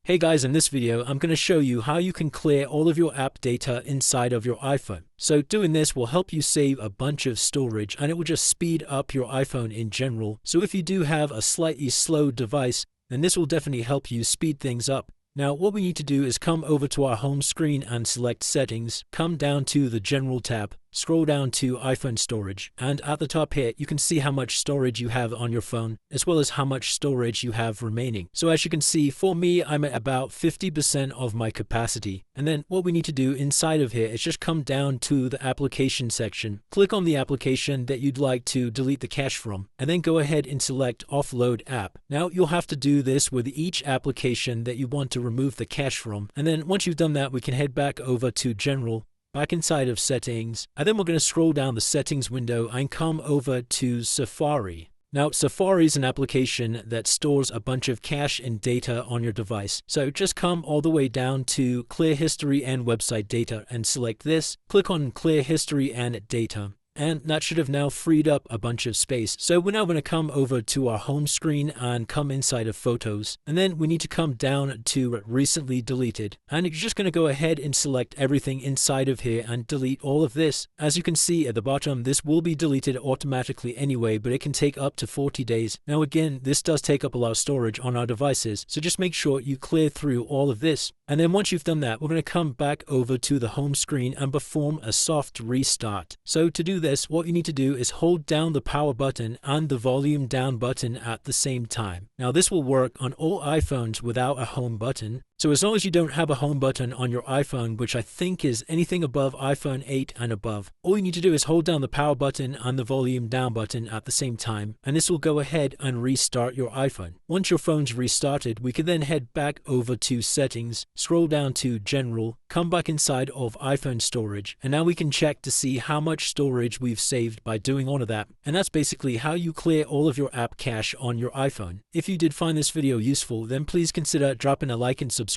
Hey guys, in this video, I'm going to show you how you can clear all of your app data inside of your iPhone. So doing this will help you save a bunch of storage and it will just speed up your iPhone in general. So if you do have a slightly slow device, then this will definitely help you speed things up. Now what we need to do is come over to our home screen and select Settings, come down to the General tab, scroll down to iPhone storage, and at the top here you can see how much storage you have on your phone as well as how much storage you have remaining. So as you can see, for me I'm at about 50% of my capacity. And then what we need to do inside of here is just come down to the application section, click on the application that you'd like to delete the cache from, and then go ahead and select Offload App. Now you'll have to do this with each application that you want to remove the cache from, and then once you've done that we can head back over to General, back inside of Settings, and then we're going to scroll down the Settings window and come over to Safari. Now, Safari is an application that stores a bunch of cache and data on your device. So just come all the way down to Clear History and Website Data and select this, click on Clear History and Data. And that should have now freed up a bunch of space. So we're now going to come over to our home screen and come inside of Photos. And then we need to come down to Recently Deleted. And you're just going to go ahead and select everything inside of here and delete all of this. As you can see at the bottom, this will be deleted automatically anyway, but it can take up to 40 days. Now again, this does take up a lot of storage on our devices. So just make sure you clear through all of this. And then once you've done that, we're going to come back over to the home screen and perform a soft restart. So to do this, what you need to do is hold down the power button and the volume down button at the same time. Now this will work on all iPhones without a home button. So as long as you don't have a home button on your iPhone, which I think is anything above iPhone 8 and above, all you need to do is hold down the power button and the volume down button at the same time, and this will go ahead and restart your iPhone. Once your phone's restarted, we can then head back over to Settings, scroll down to General, come back inside of iPhone storage, and now we can check to see how much storage we've saved by doing all of that. And that's basically how you clear all of your app cache on your iPhone. If you did find this video useful, then please consider dropping a like and subscribing.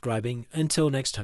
Until next time.